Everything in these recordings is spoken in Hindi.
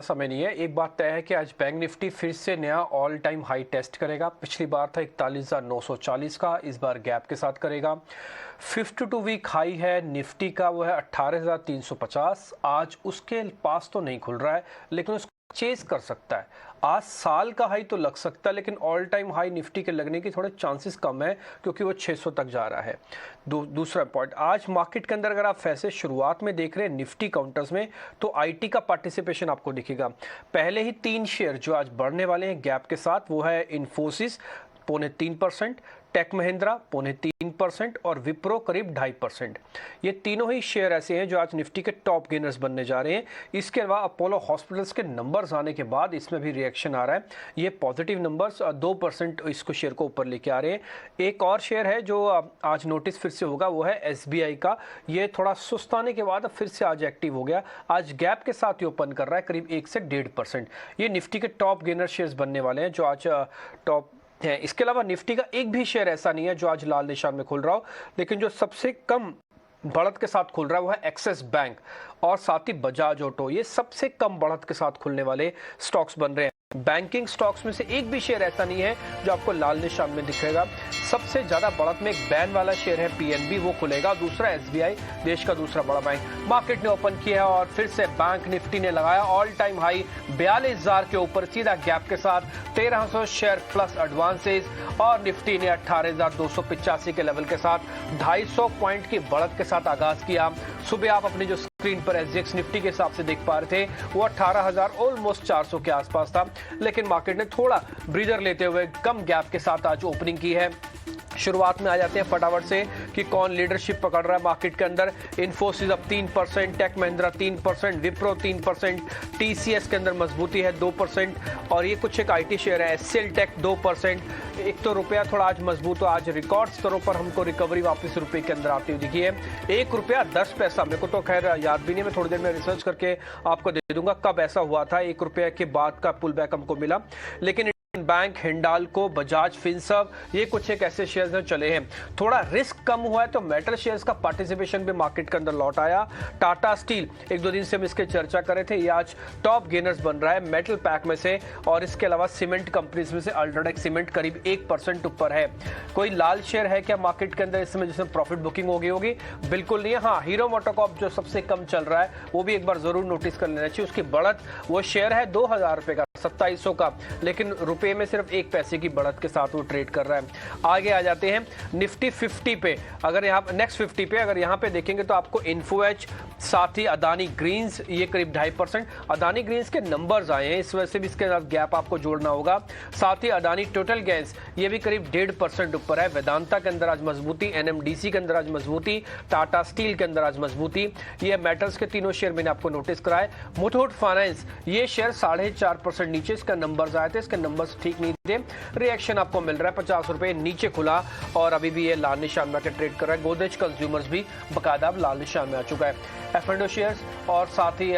समय नहीं है। एक बात तय है कि आज बैंक निफ्टी फिर से नया ऑल टाइम हाई टेस्ट करेगा। पिछली बार था 41,940 का, इस बार गैप के साथ करेगा। 52 वीक हाई है निफ्टी का, वो है 18,350। आज उसके पास तो नहीं खुल रहा है, लेकिन उसको चेज कर सकता है। आज साल का हाई तो लग सकता है, लेकिन ऑल टाइम हाई निफ्टी के लगने की थोड़े चांसेस कम है, क्योंकि वो 600 तक जा रहा है। दूसरा पॉइंट, आज मार्केट के अंदर अगर आप वैसे शुरुआत में देख रहे हैं निफ्टी काउंटर्स में, तो आईटी का पार्टिसिपेशन आपको दिखेगा। पहले ही 3 शेयर जो आज बढ़ने वाले हैं गैप के साथ, वो है इन्फोसिस 0.3%, टेक महिंद्रा 0.3% और विप्रो करीब 2.5%। ये तीनों ही शेयर ऐसे हैं जो आज निफ्टी के टॉप गेनर्स बनने जा रहे हैं। इसके अलावा अपोलो हॉस्पिटल्स के नंबर्स आने के बाद इसमें भी रिएक्शन आ रहा है। ये पॉजिटिव नंबर्स 2% इसको शेयर को ऊपर लेके आ रहे हैं। एक और शेयर है जो आज नोटिस फिर से होगा, वो है एसबीआई का। ये थोड़ा सुस्त आने के बाद फिर से आज एक्टिव हो गया। आज गैप के साथ ही ओपन कर रहा है करीब 1 से 1.5%। ये निफ्टी के टॉप गेनर शेयर्स बनने वाले हैं जो आज टॉप है। इसके अलावा निफ्टी का एक भी शेयर ऐसा नहीं है जो आज लाल निशान में खुल रहा हो, लेकिन जो सबसे कम बढ़त के साथ खुल रहा है वो है एक्सिस बैंक और साथ ही बजाज ऑटो। ये सबसे कम बढ़त के साथ खुलने वाले स्टॉक्स बन रहे हैं। बैंकिंग स्टॉक्स में से एक भी शेयर ऐसा नहीं है जो आपको लाल निशान में दिखेगा। सबसे ज्यादा बढ़त में एक बैन वाला शेयर है पीएनबी, वो खुलेगा। दूसरा एसबीआई, देश का दूसरा बड़ा बैंक। मार्केट ने ओपन किया और फिर से बैंक निफ्टी ने लगाया ऑल टाइम हाई 42,000 के ऊपर, सीधा गैप के साथ 1300 शेयर प्लस एडवांसेस, और निफ्टी ने 18,285 के लेवल के साथ 250 पॉइंट की बढ़त के साथ आगाज किया। सुबह आप अपनी जो स्क्रीन पर एसजीएक्स निफ्टी के हिसाब से देख पा रहे थे, वो 18,000 ऑलमोस्ट 400 के आसपास था, लेकिन मार्केट ने थोड़ा ब्रीदर लेते हुए कम गैप के साथ आज ओपनिंग की है। शुरुआत में आ जाते हैं फटाफट से कि कौन लीडरशिप पकड़ रहा है मार्केट के अंदर। इन्फोसिस अब 3%, टेक महिंद्रा 3%, विप्रो 3%, टीसीएस के अंदर मजबूती है 2%, और ये कुछ एक आईटी शेयर है सेल टेक 2%। एक तो रुपया थोड़ा आज मजबूत हो, आज रिकॉर्ड स्तरों पर हमको रिकवरी वापस रुपए के अंदर आती हुई दिखी है। 1 रुपया 10 पैसा, मेरे को तो खैर याद भी नहीं, मैं थोड़ी देर में रिसर्च करके आपको दे दूंगा कब ऐसा हुआ था 1 रुपये के बाद का पुल बैक हमको मिला। लेकिन बैंक, हिंडाल्को, बजाज फिनसर्व, ये कुछ एक ऐसे शेयर्स जो चले हैं। थोड़ा रिस्क कम हुआ है तो मेटल शेयर्स का पार्टिसिपेशन भी मार्केट के अंदर लौट आया। टाटा स्टील, 1-2 दिन से हम इसके चर्चा कर रहे थे, ये आज टॉप गेनर्स बन रहा है मेटल पैक में से। और इसके अलावा सीमेंट कंपनीज में से अल्ट्राटेक सीमेंट करीब 1% ऊपर है। कोई लाल शेयर है क्या मार्केट के अंदर इस समय जिसमें प्रॉफिट बुकिंग होगी? बिल्कुल नहीं है। हाँ, हीरो मोटोकॉर्प जो सबसे कम चल रहा है, वो भी एक बार जरूर नोटिस कर लेना चाहिए। उसकी बढ़त, वो शेयर है 2,000 रुपए का, 2700 का, लेकिन रुपए में सिर्फ 1 पैसे की बढ़त के साथ वो ट्रेड कर रहा है। आगे आ जाते हैं निफ्टी 50 पे। अगर यहाँ नेक्स्ट 50 पे अगर यहाँ पे देखेंगे तो आपको इन्फोएज, साथ ही अदानी ग्रीन्स, ये करीब 2.5%। अदानी ग्रीन्स के नंबर्स आए हैं, इस वजह से भी इसके साथ गैप आपको जोड़ना होगा। साथ ही अदानी टोटल गैस, ये भी करीब 1.5% ऊपर है। वेदांता के अंदर आज मजबूती, एनएमडीसी के अंदर आज मजबूती, टाटा स्टील के अंदर आज मजबूती। ये मेटल्स के तीनों शेयर मैंने आपको नोटिस कराए। मुथूट फाइनेंस, ये शेयर 4.5% नीचे इसका नंबर्स आए थे, इसके नंबर्स ठीक नहीं थे। रिएक्शन आपको मिल रहा है, 50 रुपए नीचे खुला और अभी भी ये लाल निशान में ट्रेड कर रहा है। गोदरेज कंज्यूमर्स भी बकायदा लाल निशान में आ चुका है। एफ&ओ शेयर्स और साथ ही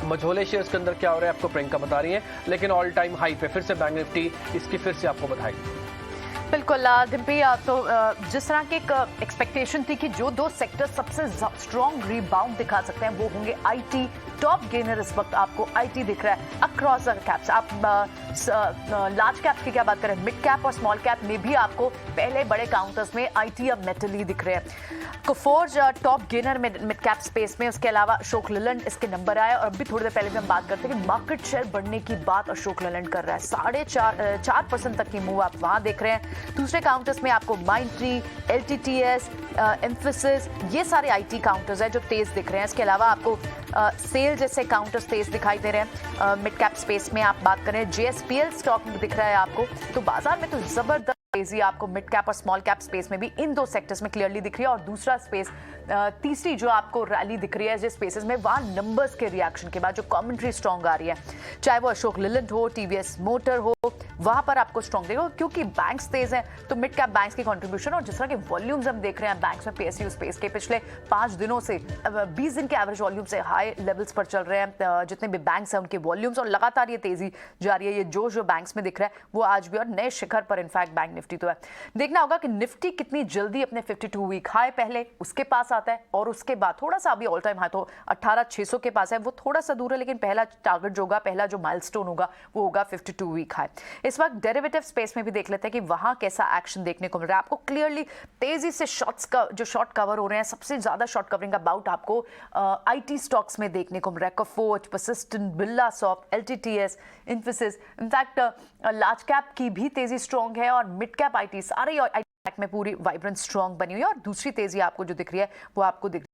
मझोले शेयर्स के अंदर क्या हो रहा है आपको प्रियंका बता रही है। लेकिन ऑल टाइम हाई पे फिर से बैंक निफ्टी, इसकी फिर से आपको बधाई। बिल्कुल डिम्पी, तो जिस तरह की एक एक्सपेक्टेशन थी कि जो 2 सेक्टर सबसे स्ट्रॉन्ग रिबाउंड दिखा सकते हैं वो होंगे आईटी। टॉप गेनर इस वक्त आपको आईटी दिख रहा है अक्रॉस द कैप्स। आप लार्ज कैप की क्या बात करें, मिड कैप और स्मॉल कैप में भी आपको पहले बड़े काउंटर्स में आईटी अब मेटल ही दिख रहे हैं। कोफोर्ज टॉप गेनर में मिड कैप स्पेस में, उसके अलावा अशोक लेलैंड इसके नंबर आया। और अभी थोड़ी देर पहले भी हम बात करते हैं कि मार्केट शेयर बढ़ने की बात अशोक लेलैंड कर रहा है, 4.5% तक की मूव आप वहां देख रहे हैं। दूसरे काउंटर्स में आपको माइंट्री, एलटीटीएस, एम्फेसिस, ये सारे आईटी काउंटर्स हैं जो तेज दिख रहे हैं। इसके अलावा आपको सेल जैसे काउंटर्स तेज दिखाई दे रहे हैं। मिड कैप स्पेस में आप बात करें, जेएसपीएल स्टॉक दिख रहा है आपको। तो बाजार में तो जबरदस्त तेजी आपको मिड कैप और स्मॉल कैप स्पेस में भी इन 2 सेक्टर्स में क्लियरली दिख रही है। और दूसरा स्पेस, तीसरी जो आपको रैली दिख रही है जिस स्पेसेस में, वहां नंबर्स के रिएक्शन के बाद जो कमेंट्री स्ट्रॉन्ग आ रही है, चाहे वो अशोक लेलैंड हो, टीवीएस मोटर हो, वहां पर आपको स्ट्रॉन्ग देगा, क्योंकि बैंक्स तेज हैं तो मिड कैप बैंक्स की कंट्रीब्यूशन और जिस तरह के वॉल्यूम्स हम देख रहे हैं बैंक्स में पीएसयू स्पेस के पिछले 5 दिनों से 20 दिन के एवरेज वॉल्यूम से हाई लेवल्स पर चल रहे हैं। जितने भी बैंक्स हैं उनके वॉल्यूम्स और लगातार ये तेजी जारी है। ये जो बैंक्स में दिख रहा है वो आज भी और नए शिखर पर इनफैक्ट बैंक निफ्टी तो है। देखना होगा कि निफ्टी कितनी जल्दी अपने 52 वीक हाई पहले उसके पास आता है और उसके बाद थोड़ा सा अभी ऑल टाइम हाई तो 18,600 के पास है, वो थोड़ा सा दूर है, लेकिन पहला टारगेट जो होगा, पहला जो माइलस्टोन होगा वो होगा 52 वीक हाई। इस वक्त डेरिवेटिव स्पेस में भी देख लेते हैं कि वहां कैसा एक्शन देखने को मिल रहा है। आपको क्लियरली तेजी से शॉर्ट्स का जो शॉर्ट कवर हो रहे हैं, सबसे ज्यादा शॉर्ट कवरिंग का बाउट आपको आईटी स्टॉक्स में देखने को मिल रहा है। Coforge, Persistent, Birlasoft, LTTS, Infosys, in fact large cap की भी तेजी स्ट्रॉन्ग है और मिड कैप आईटी सारे में पूरी वाइब्रेंट स्ट्रॉन्ग बनी हुई है। और दूसरी तेजी आपको जो दिख रही है वो आपको दिख